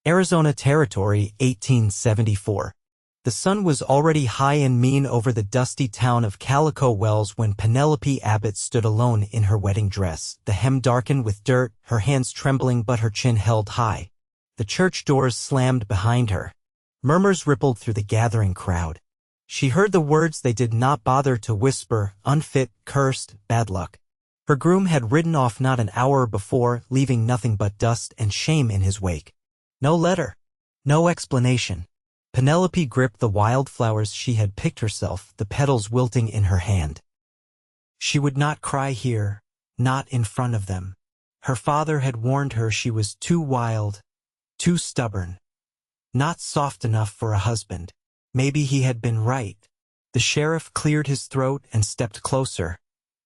Arizona Territory, 1874. The sun was already high and mean over the dusty town of Calico Wells when Penelope Abbott stood alone in her wedding dress, the hem darkened with dirt, her hands trembling but her chin held high. The church doors slammed behind her. Murmurs rippled through the gathering crowd. She heard the words they did not bother to whisper: unfit, cursed, bad luck. Her groom had ridden off not an hour before, leaving nothing but dust and shame in his wake. No letter. No explanation. Penelope gripped the wildflowers she had picked herself, the petals wilting in her hand. She would not cry here, not in front of them. Her father had warned her she was too wild, too stubborn, not soft enough for a husband. Maybe he had been right. The sheriff cleared his throat and stepped closer,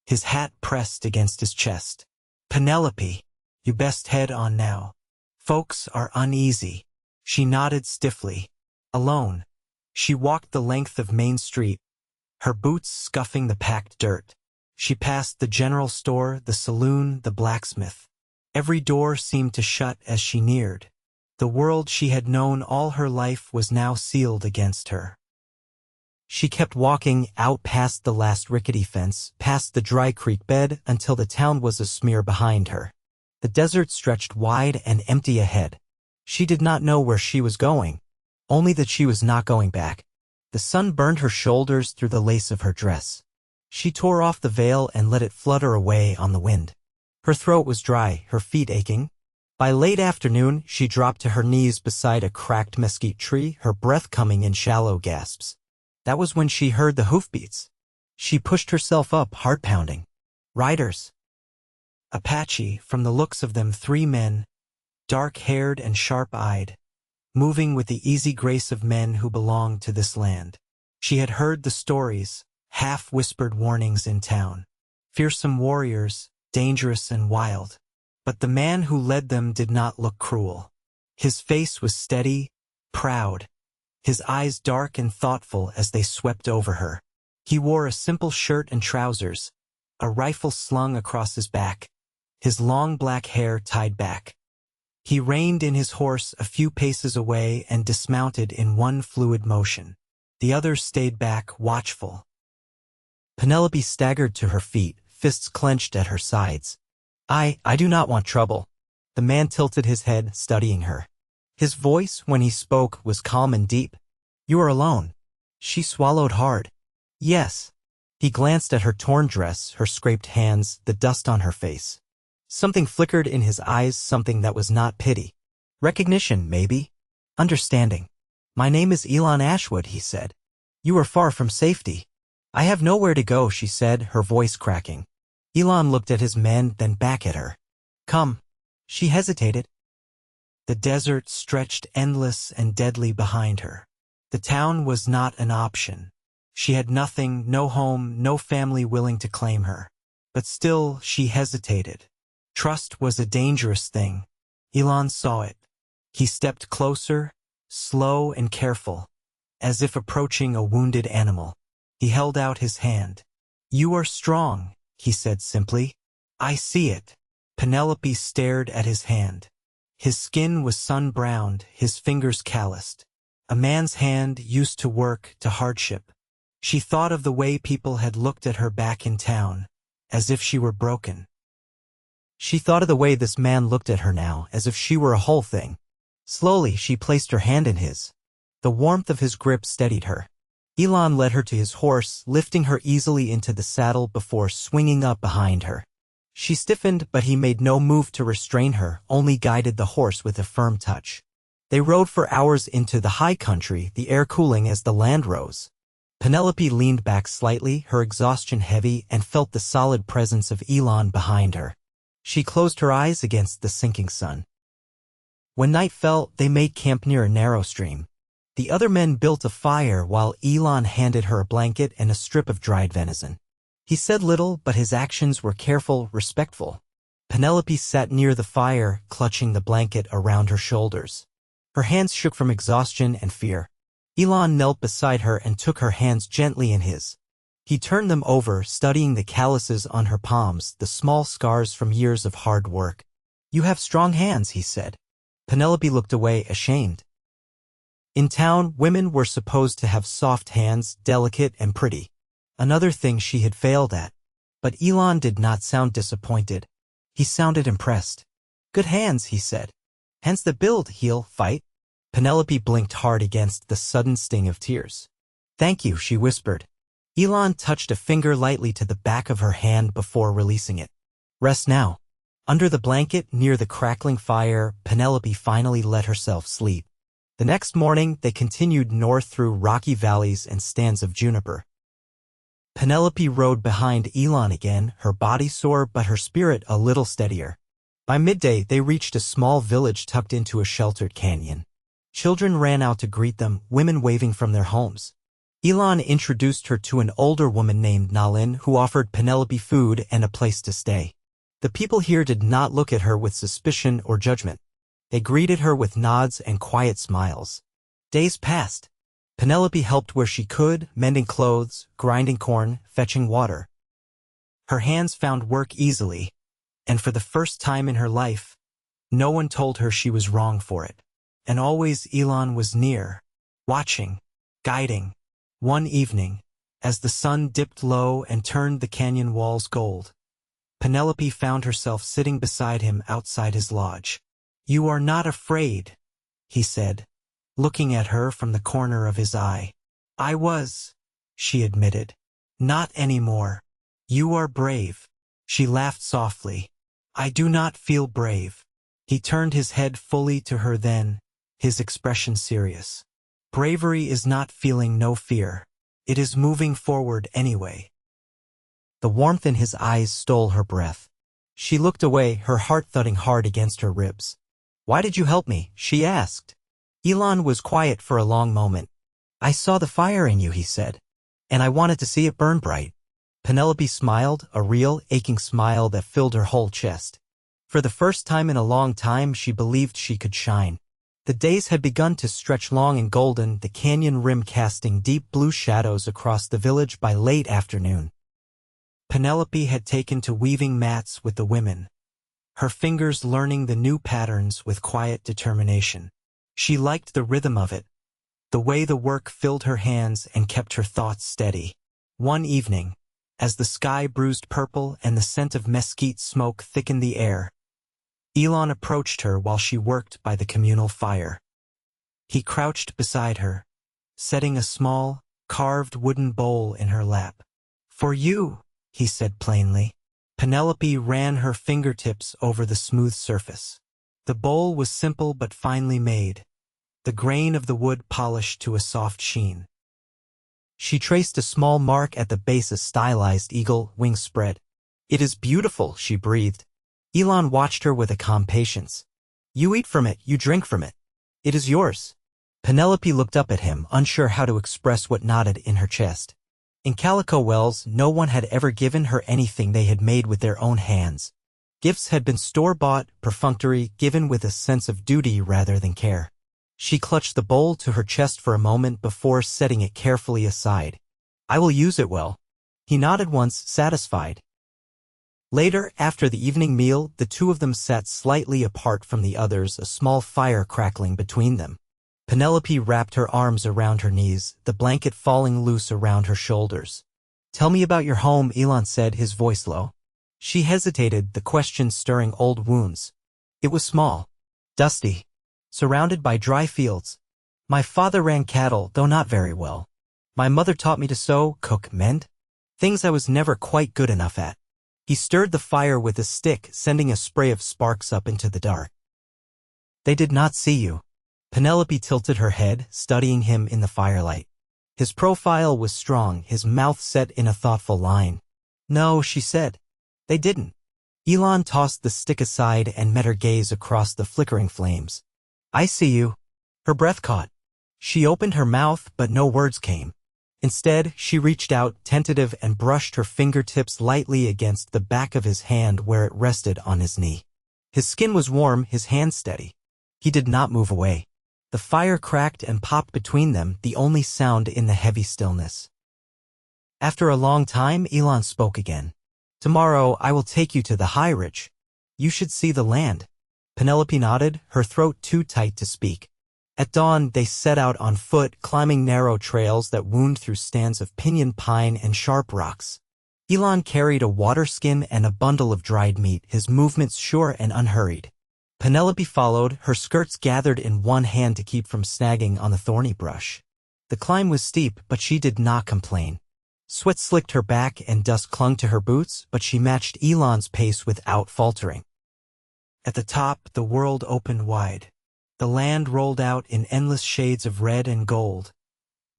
his hat pressed against his chest. Penelope, you best head on now. Folks are uneasy. She nodded stiffly. Alone, she walked the length of Main Street, her boots scuffing the packed dirt. She passed the general store, the saloon, the blacksmith. Every door seemed to shut as she neared. The world she had known all her life was now sealed against her. She kept walking out past the last rickety fence, past the dry creek bed, until the town was a smear behind her. The desert stretched wide and empty ahead. She did not know where she was going. Only that she was not going back. The sun burned her shoulders through the lace of her dress. She tore off the veil and let it flutter away on the wind. Her throat was dry, her feet aching. By late afternoon, she dropped to her knees beside a cracked mesquite tree, her breath coming in shallow gasps. That was when she heard the hoofbeats. She pushed herself up, heart pounding. Riders. Apache, from the looks of them 3 men, dark-haired and sharp-eyed, moving with the easy grace of men who belonged to this land. She had heard the stories, half-whispered warnings in town. Fearsome warriors, dangerous and wild. But the man who led them did not look cruel. His face was steady, proud, his eyes dark and thoughtful as they swept over her. He wore a simple shirt and trousers, a rifle slung across his back, his long black hair tied back. He reined in his horse a few paces away and dismounted in one fluid motion. The others stayed back, watchful. Penelope staggered to her feet, fists clenched at her sides. I do not want trouble. The man tilted his head, studying her. His voice, when he spoke, was calm and deep. You are alone. She swallowed hard. Yes. He glanced at her torn dress, her scraped hands, the dust on her face. Something flickered in his eyes, something that was not pity. Recognition, maybe. Understanding. My name is Elan Ashwood, he said. You are far from safety. I have nowhere to go, she said, her voice cracking. Elan looked at his men, then back at her. Come. She hesitated. The desert stretched endless and deadly behind her. The town was not an option. She had nothing, no home, no family willing to claim her. But still, she hesitated. Trust was a dangerous thing. Elan saw it. He stepped closer, slow and careful, as if approaching a wounded animal. He held out his hand. You are strong, he said simply. I see it. Penelope stared at his hand. His skin was sun-browned, his fingers calloused. A man's hand used to work, to hardship. She thought of the way people had looked at her back in town, as if she were broken. She thought of the way this man looked at her now, as if she were a whole thing. Slowly, she placed her hand in his. The warmth of his grip steadied her. Elan led her to his horse, lifting her easily into the saddle before swinging up behind her. She stiffened, but he made no move to restrain her, only guided the horse with a firm touch. They rode for hours into the high country, the air cooling as the land rose. Penelope leaned back slightly, her exhaustion heavy, and felt the solid presence of Elan behind her. She closed her eyes against the sinking sun. When night fell, they made camp near a narrow stream. The other men built a fire while Elan handed her a blanket and a strip of dried venison. He said little, but his actions were careful, respectful. Penelope sat near the fire, clutching the blanket around her shoulders. Her hands shook from exhaustion and fear. Elan knelt beside her and took her hands gently in his. He turned them over, studying the calluses on her palms, the small scars from years of hard work. You have strong hands, he said. Penelope looked away, ashamed. In town, women were supposed to have soft hands, delicate and pretty. Another thing she had failed at. But Elan did not sound disappointed. He sounded impressed. Good hands, he said. Hands that build, heal, fight. Penelope blinked hard against the sudden sting of tears. Thank you, she whispered. Elan touched a finger lightly to the back of her hand before releasing it. Rest now. Under the blanket, near the crackling fire, Penelope finally let herself sleep. The next morning, they continued north through rocky valleys and stands of juniper. Penelope rode behind Elan again, her body sore but her spirit a little steadier. By midday, they reached a small village tucked into a sheltered canyon. Children ran out to greet them, women waving from their homes. Elan introduced her to an older woman named Nalin who offered Penelope food and a place to stay. The people here did not look at her with suspicion or judgment. They greeted her with nods and quiet smiles. Days passed. Penelope helped where she could, mending clothes, grinding corn, fetching water. Her hands found work easily, and for the first time in her life, no one told her she was wrong for it. And always Elan was near, watching, guiding. One evening, as the sun dipped low and turned the canyon walls gold, Penelope found herself sitting beside him outside his lodge. You are not afraid, he said, looking at her from the corner of his eye. I was, she admitted. Not anymore. You are brave. She laughed softly. I do not feel brave. He turned his head fully to her then, his expression serious. Bravery is not feeling no fear. It is moving forward anyway. The warmth in his eyes stole her breath. She looked away, her heart thudding hard against her ribs. Why did you help me? She asked. Elan was quiet for a long moment. I saw the fire in you, he said, and I wanted to see it burn bright. Penelope smiled, a real, aching smile that filled her whole chest. For the first time in a long time, she believed she could shine. The days had begun to stretch long and golden, the canyon rim casting deep blue shadows across the village by late afternoon. Penelope had taken to weaving mats with the women, her fingers learning the new patterns with quiet determination. She liked the rhythm of it, the way the work filled her hands and kept her thoughts steady. One evening, as the sky bruised purple and the scent of mesquite smoke thickened the air, Elan approached her while she worked by the communal fire. He crouched beside her, setting a small, carved wooden bowl in her lap. For you, he said plainly. Penelope ran her fingertips over the smooth surface. The bowl was simple but finely made, the grain of the wood polished to a soft sheen. She traced a small mark at the base, a stylized eagle, wings spread. It is beautiful, she breathed. Elan watched her with a calm patience. You eat from it, you drink from it. It is yours. Penelope looked up at him, unsure how to express what knotted in her chest. In Calico Wells, no one had ever given her anything they had made with their own hands. Gifts had been store-bought, perfunctory, given with a sense of duty rather than care. She clutched the bowl to her chest for a moment before setting it carefully aside. I will use it well. He nodded once, satisfied. Later, after the evening meal, the two of them sat slightly apart from the others, a small fire crackling between them. Penelope wrapped her arms around her knees, the blanket falling loose around her shoulders. Tell me about your home, Elan said, his voice low. She hesitated, the question stirring old wounds. It was small, dusty, surrounded by dry fields. My father ran cattle, though not very well. My mother taught me to sew, cook, mend, things I was never quite good enough at. He stirred the fire with a stick, sending a spray of sparks up into the dark. They did not see you. Penelope tilted her head, studying him in the firelight. His profile was strong, his mouth set in a thoughtful line. No, she said. They didn't. Elan tossed the stick aside and met her gaze across the flickering flames. I see you. Her breath caught. She opened her mouth, but no words came. Instead, she reached out, tentative, and brushed her fingertips lightly against the back of his hand where it rested on his knee. His skin was warm, his hand steady. He did not move away. The fire cracked and popped between them, the only sound in the heavy stillness. After a long time, Elan spoke again. Tomorrow, I will take you to the high ridge. You should see the land. Penelope nodded, her throat too tight to speak. At dawn, they set out on foot, climbing narrow trails that wound through stands of pinyon pine and sharp rocks. Elan carried a water skin and a bundle of dried meat, his movements sure and unhurried. Penelope followed, her skirts gathered in one hand to keep from snagging on the thorny brush. The climb was steep, but she did not complain. Sweat slicked her back and dust clung to her boots, but she matched Elan's pace without faltering. At the top, the world opened wide. The land rolled out in endless shades of red and gold,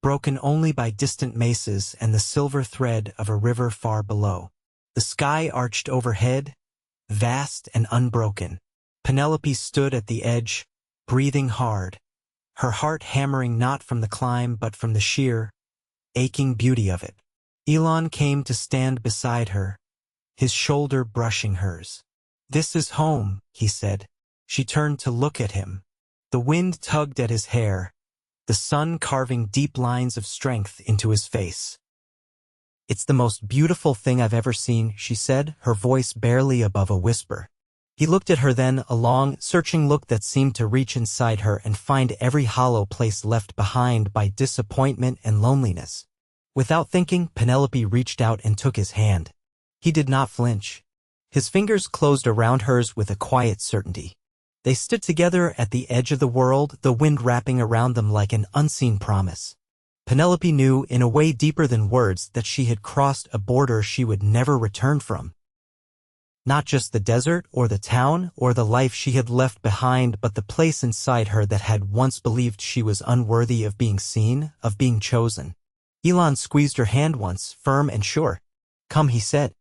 broken only by distant mesas and the silver thread of a river far below. The sky arched overhead, vast and unbroken. Penelope stood at the edge, breathing hard, her heart hammering not from the climb but from the sheer, aching beauty of it. Elan came to stand beside her, his shoulder brushing hers. "This is home," he said. She turned to look at him. The wind tugged at his hair, the sun carving deep lines of strength into his face. "It's the most beautiful thing I've ever seen," she said, her voice barely above a whisper. He looked at her then, a long, searching look that seemed to reach inside her and find every hollow place left behind by disappointment and loneliness. Without thinking, Penelope reached out and took his hand. He did not flinch. His fingers closed around hers with a quiet certainty. They stood together at the edge of the world, the wind wrapping around them like an unseen promise. Penelope knew, in a way deeper than words, that she had crossed a border she would never return from. Not just the desert or the town or the life she had left behind, but the place inside her that had once believed she was unworthy of being seen, of being chosen. Elan squeezed her hand once, firm and sure. "Come," he said.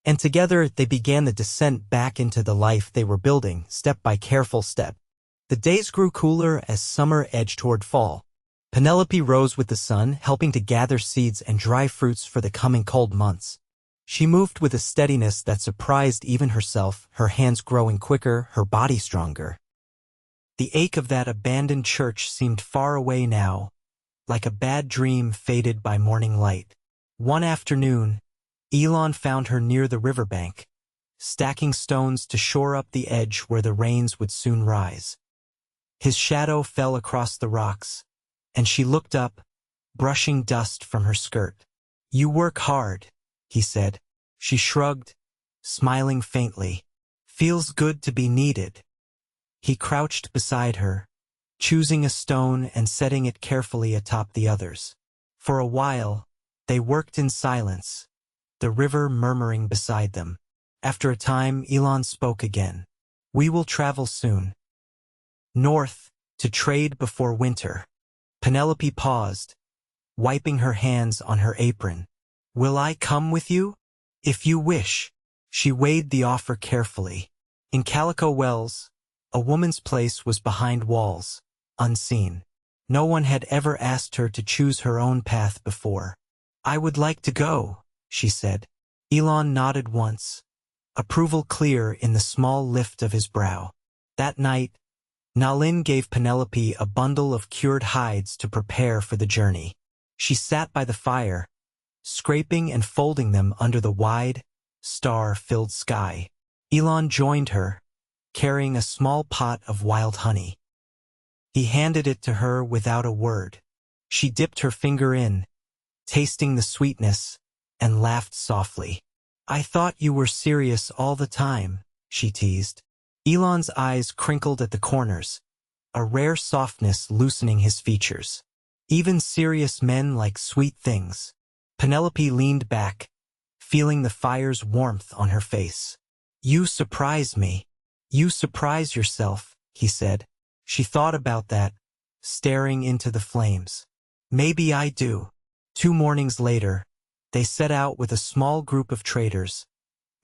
And together they began the descent back into the life they were building, step by careful step. The days grew cooler as summer edged toward fall. Penelope rose with the sun, helping to gather seeds and dry fruits for the coming cold months. She moved with a steadiness that surprised even herself, her hands growing quicker, her body stronger. The ache of that abandoned church seemed far away now, like a bad dream faded by morning light. One afternoon, Elan found her near the riverbank, stacking stones to shore up the edge where the rains would soon rise. His shadow fell across the rocks, and she looked up, brushing dust from her skirt. "You work hard," he said. She shrugged, smiling faintly. "Feels good to be needed." He crouched beside her, choosing a stone and setting it carefully atop the others. For a while, they worked in silence, the river murmuring beside them. After a time, Elan spoke again. "We will travel soon. North, to trade before winter." Penelope paused, wiping her hands on her apron. "Will I come with you?" "If you wish." She weighed the offer carefully. In Calico Wells, a woman's place was behind walls, unseen. No one had ever asked her to choose her own path before. "I would like to go," she said. Elan nodded once, approval clear in the small lift of his brow. That night, Nalin gave Penelope a bundle of cured hides to prepare for the journey. She sat by the fire, scraping and folding them under the wide, star-filled sky. Elan joined her, carrying a small pot of wild honey. He handed it to her without a word. She dipped her finger in, tasting the sweetness, and laughed softly. "I thought you were serious all the time," she teased. Elan's eyes crinkled at the corners, a rare softness loosening his features. "Even serious men like sweet things." Penelope leaned back, feeling the fire's warmth on her face. "You surprise me. You surprise yourself," he said. She thought about that, staring into the flames. "Maybe I do." 2 mornings later, they set out with a small group of traders,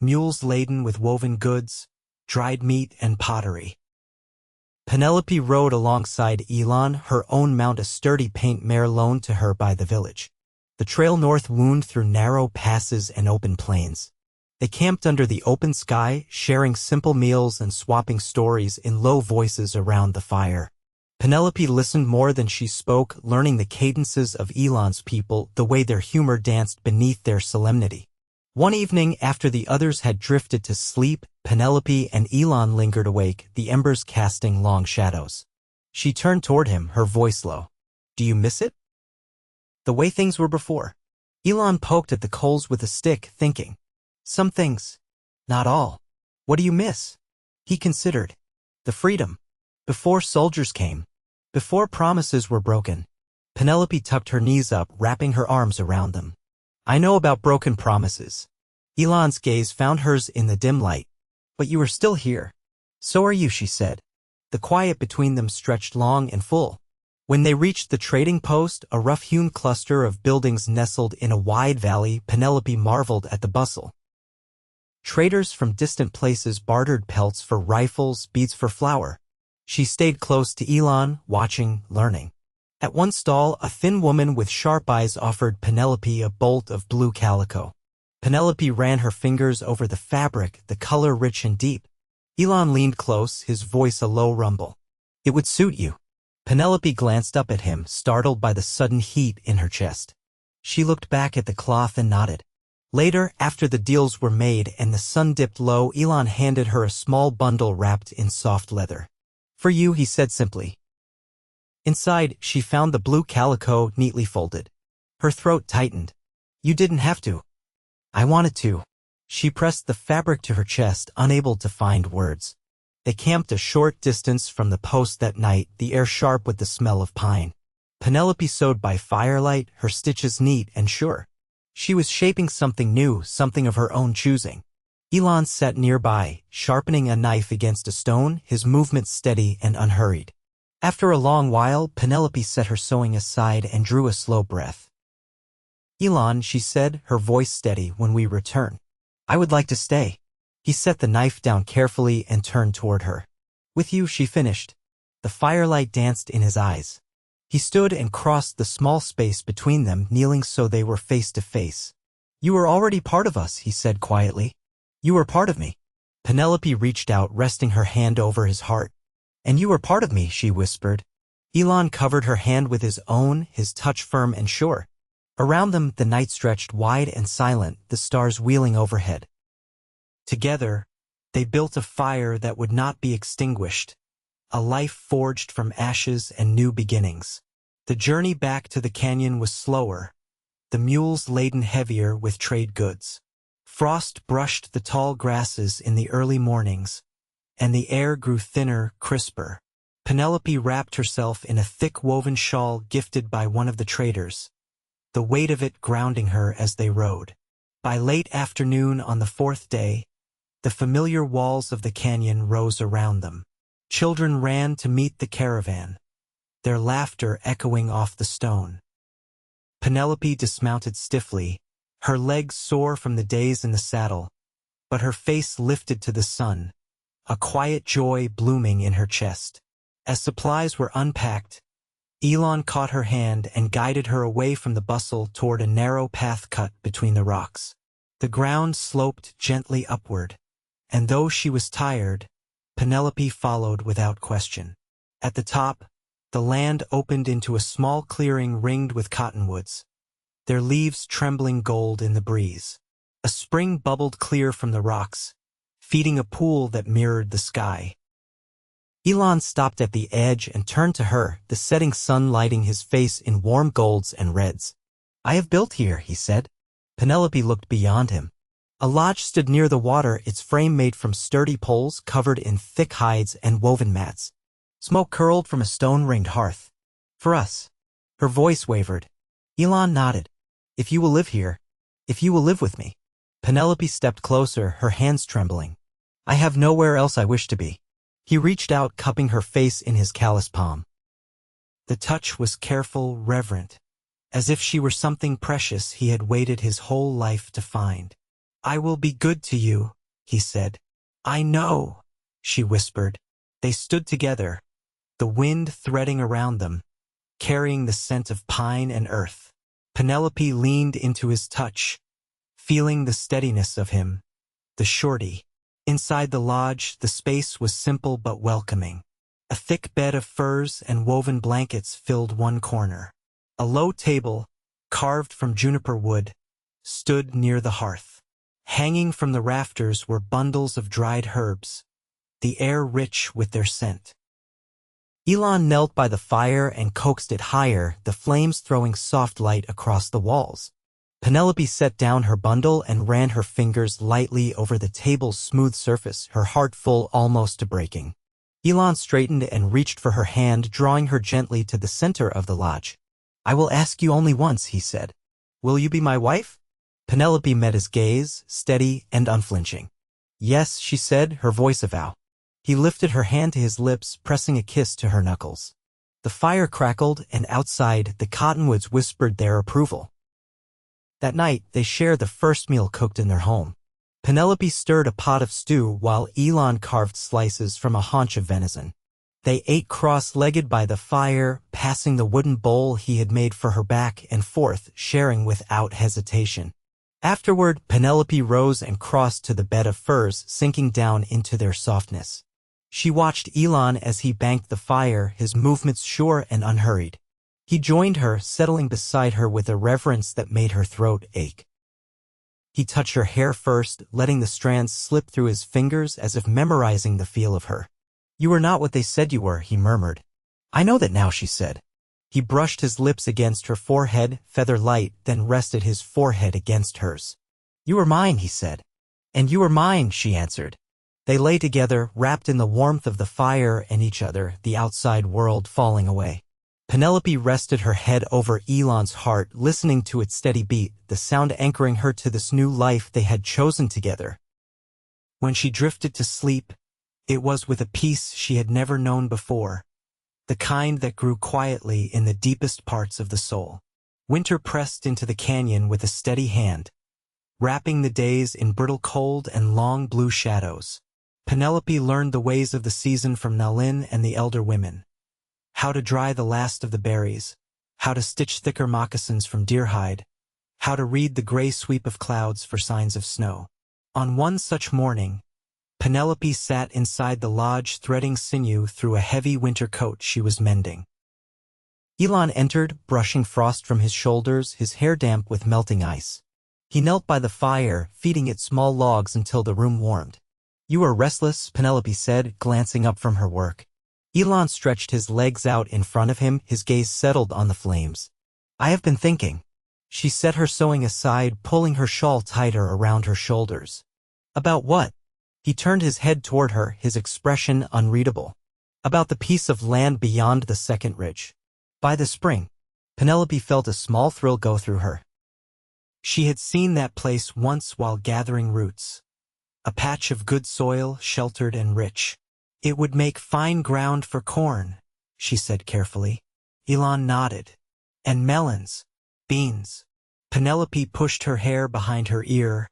mules laden with woven goods, dried meat, and pottery. Penelope rode alongside Elan, her own mount a sturdy paint mare loaned to her by the village. The trail north wound through narrow passes and open plains. They camped under the open sky, sharing simple meals and swapping stories in low voices around the fire. Penelope listened more than she spoke, learning the cadences of Elan's people, the way their humor danced beneath their solemnity. One evening after the others had drifted to sleep, Penelope and Elan lingered awake, the embers casting long shadows. She turned toward him, her voice low. "Do you miss it? The way things were before?" Elan poked at the coals with a stick, thinking. "Some things. Not all. What do you miss?" He considered. "The freedom. Before soldiers came. Before promises were broken." Penelope tucked her knees up, wrapping her arms around them. "I know about broken promises." Elan's gaze found hers in the dim light. "But you are still here." "So are you," she said. The quiet between them stretched long and full. When they reached the trading post, a rough-hewn cluster of buildings nestled in a wide valley, Penelope marveled at the bustle. Traders from distant places bartered pelts for rifles, beads for flour. She stayed close to Elan, watching, learning. At one stall, a thin woman with sharp eyes offered Penelope a bolt of blue calico. Penelope ran her fingers over the fabric, the color rich and deep. Elan leaned close, his voice a low rumble. "It would suit you." Penelope glanced up at him, startled by the sudden heat in her chest. She looked back at the cloth and nodded. Later, after the deals were made and the sun dipped low, Elan handed her a small bundle wrapped in soft leather. "For you," he said simply. Inside, she found the blue calico neatly folded. Her throat tightened. "You didn't have to." "I wanted to." She pressed the fabric to her chest, unable to find words. They camped a short distance from the post that night, the air sharp with the smell of pine. Penelope sewed by firelight, her stitches neat and sure. She was shaping something new, something of her own choosing. Elan sat nearby, sharpening a knife against a stone, his movements steady and unhurried. After a long while, Penelope set her sewing aside and drew a slow breath. "Elan," she said, her voice steady, "when we return, I would like to stay." He set the knife down carefully and turned toward her. "With you," she finished. The firelight danced in his eyes. He stood and crossed the small space between them, kneeling so they were face to face. "You are already part of us," he said quietly. "You are part of me." Penelope reached out, resting her hand over his heart. "And you are part of me," she whispered. Elan covered her hand with his own, his touch firm and sure. Around them, the night stretched wide and silent, the stars wheeling overhead. Together, they built a fire that would not be extinguished, a life forged from ashes and new beginnings. The journey back to the canyon was slower, the mules laden heavier with trade goods. Frost brushed the tall grasses in the early mornings, and the air grew thinner, crisper. Penelope wrapped herself in a thick woven shawl gifted by one of the traders, the weight of it grounding her as they rode. By late afternoon on the fourth day, the familiar walls of the canyon rose around them. Children ran to meet the caravan, their laughter echoing off the stone. Penelope dismounted stiffly, her legs sore from the days in the saddle, but her face lifted to the sun, a quiet joy blooming in her chest. As supplies were unpacked, Elan caught her hand and guided her away from the bustle toward a narrow path cut between the rocks. The ground sloped gently upward, and though she was tired, Penelope followed without question. At the top, the land opened into a small clearing ringed with cottonwoods, their leaves trembling gold in the breeze. A spring bubbled clear from the rocks, feeding a pool that mirrored the sky. Elan stopped at the edge and turned to her, the setting sun lighting his face in warm golds and reds. "I have built here," he said. Penelope looked beyond him. A lodge stood near the water, its frame made from sturdy poles covered in thick hides and woven mats. Smoke curled from a stone-ringed hearth. "For us." Her voice wavered. Elan nodded. "If you will live here, if you will live with me." Penelope stepped closer, her hands trembling. "I have nowhere else I wish to be." He reached out, cupping her face in his calloused palm. The touch was careful, reverent, as if she were something precious he had waited his whole life to find. "I will be good to you," he said. "I know," she whispered. They stood together, the wind threading around them, carrying the scent of pine and earth. Penelope leaned into his touch, feeling the steadiness of him, the surety. Inside the lodge, the space was simple but welcoming. A thick bed of furs and woven blankets filled one corner. A low table, carved from juniper wood, stood near the hearth. Hanging from the rafters were bundles of dried herbs, the air rich with their scent. Elan knelt by the fire and coaxed it higher, the flames throwing soft light across the walls. Penelope set down her bundle and ran her fingers lightly over the table's smooth surface, her heart full almost to breaking. Elan straightened and reached for her hand, drawing her gently to the center of the lodge. "I will ask you only once," he said. "Will you be my wife?" Penelope met his gaze, steady and unflinching. "Yes," she said, her voice a vow. He lifted her hand to his lips, pressing a kiss to her knuckles. The fire crackled, and outside, the cottonwoods whispered their approval. That night, they shared the first meal cooked in their home. Penelope stirred a pot of stew while Elan carved slices from a haunch of venison. They ate cross-legged by the fire, passing the wooden bowl he had made for her back and forth, sharing without hesitation. Afterward, Penelope rose and crossed to the bed of furs, sinking down into their softness. She watched Elan as he banked the fire, his movements sure and unhurried. He joined her, settling beside her with a reverence that made her throat ache. He touched her hair first, letting the strands slip through his fingers as if memorizing the feel of her. "You are not what they said you were," he murmured. "I know that now," she said. He brushed his lips against her forehead, feather light, then rested his forehead against hers. "You are mine," he said. "And you are mine," she answered. They lay together, wrapped in the warmth of the fire and each other, the outside world falling away. Penelope rested her head over Elan's heart, listening to its steady beat, the sound anchoring her to this new life they had chosen together. When she drifted to sleep, it was with a peace she had never known before, the kind that grew quietly in the deepest parts of the soul. Winter pressed into the canyon with a steady hand, wrapping the days in brittle cold and long blue shadows. Penelope learned the ways of the season from Nalin and the elder women. How to dry the last of the berries, how to stitch thicker moccasins from deer hide, how to read the gray sweep of clouds for signs of snow. On one such morning, Penelope sat inside the lodge threading sinew through a heavy winter coat she was mending. Elan entered, brushing frost from his shoulders, his hair damp with melting ice. He knelt by the fire, feeding it small logs until the room warmed. "You are restless," Penelope said, glancing up from her work. Elan stretched his legs out in front of him, his gaze settled on the flames. "I have been thinking." She set her sewing aside, pulling her shawl tighter around her shoulders. "About what?" He turned his head toward her, his expression unreadable. "About the piece of land beyond the second ridge." By the spring, Penelope felt a small thrill go through her. She had seen that place once while gathering roots. A patch of good soil, sheltered and rich. "It would make fine ground for corn," she said carefully. Elan nodded. "And melons, beans." Penelope pushed her hair behind her ear,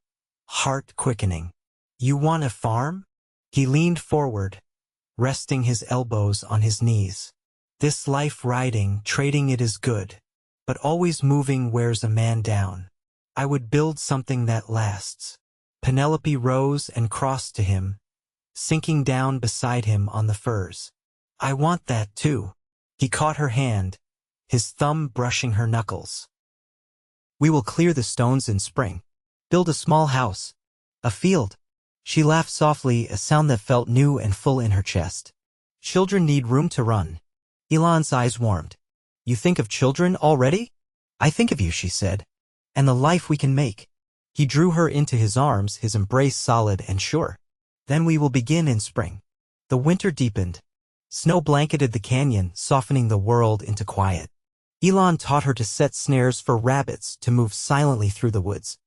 heart quickening. "You want a farm?" He leaned forward, resting his elbows on his knees. "This life riding, trading it is good, but always moving wears a man down. I would build something that lasts." Penelope rose and crossed to him, sinking down beside him on the furs. "I want that too." He caught her hand, his thumb brushing her knuckles. "We will clear the stones in spring. Build a small house. A field." She laughed softly, a sound that felt new and full in her chest. "Children need room to run." Elan's eyes warmed. "You think of children already?" "I think of you," she said. "And the life we can make." He drew her into his arms, his embrace solid and sure. "Then we will begin in spring." The winter deepened. Snow blanketed the canyon, softening the world into quiet. Elan taught her to set snares for rabbits to move silently through the woods.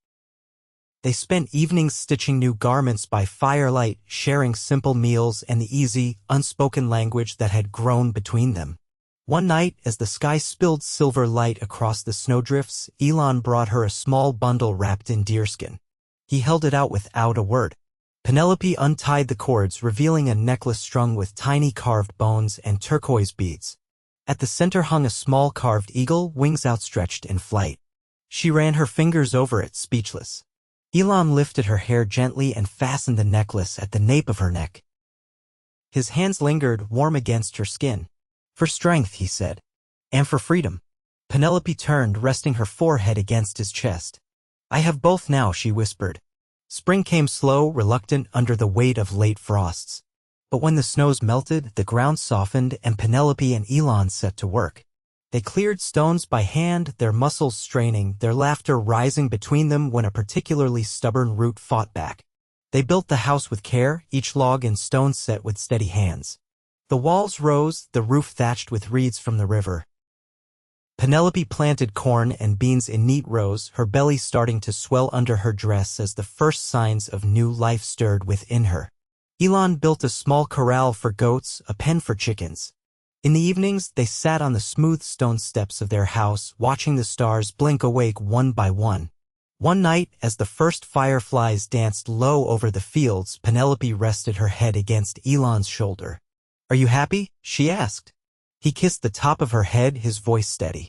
They spent evenings stitching new garments by firelight, sharing simple meals and the easy, unspoken language that had grown between them. One night, as the sky spilled silver light across the snowdrifts, Elan brought her a small bundle wrapped in deerskin. He held it out without a word. Penelope untied the cords, revealing a necklace strung with tiny carved bones and turquoise beads. At the center hung a small carved eagle, wings outstretched in flight. She ran her fingers over it, speechless. Elan lifted her hair gently and fastened the necklace at the nape of her neck. His hands lingered, warm against her skin. "For strength," he said. "And for freedom." Penelope turned, resting her forehead against his chest. "I have both now," she whispered. Spring came slow, reluctant under the weight of late frosts. But when the snows melted, the ground softened, and Penelope and Elan set to work. They cleared stones by hand, their muscles straining, their laughter rising between them when a particularly stubborn root fought back. They built the house with care, each log and stone set with steady hands. The walls rose, the roof thatched with reeds from the river. Penelope planted corn and beans in neat rows, her belly starting to swell under her dress as the first signs of new life stirred within her. Elan built a small corral for goats, a pen for chickens. In the evenings, they sat on the smooth stone steps of their house, watching the stars blink awake one by one. One night, as the first fireflies danced low over the fields, Penelope rested her head against Elan's shoulder. "Are you happy?" she asked. He kissed the top of her head, his voice steady.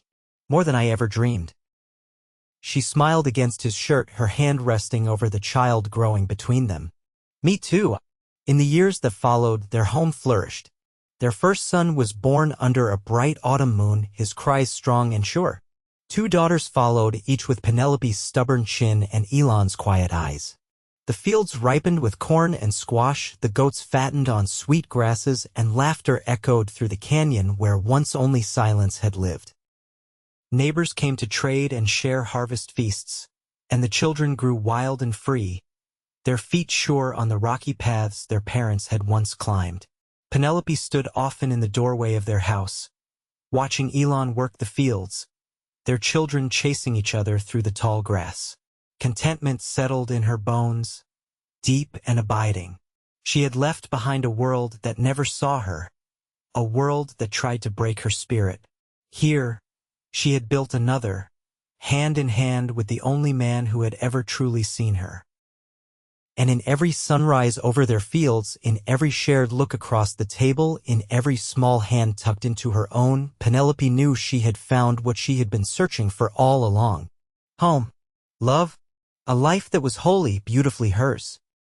"More than I ever dreamed." She smiled against his shirt, her hand resting over the child growing between them. "Me too." In the years that followed, their home flourished. Their first son was born under a bright autumn moon, his cries strong and sure. 2 daughters followed, each with Penelope's stubborn chin and Elan's quiet eyes. The fields ripened with corn and squash, the goats fattened on sweet grasses, and laughter echoed through the canyon where once only silence had lived. Neighbors came to trade and share harvest feasts, and the children grew wild and free, their feet sure on the rocky paths their parents had once climbed. Penelope stood often in the doorway of their house, watching Elan work the fields, their children chasing each other through the tall grass. Contentment settled in her bones, deep and abiding. She had left behind a world that never saw her, a world that tried to break her spirit. Here, she had built another, hand in hand with the only man who had ever truly seen her. And in every sunrise over their fields, in every shared look across the table, in every small hand tucked into her own, Penelope knew she had found what she had been searching for all along. Home. Love. A life that was wholly, beautifully hers.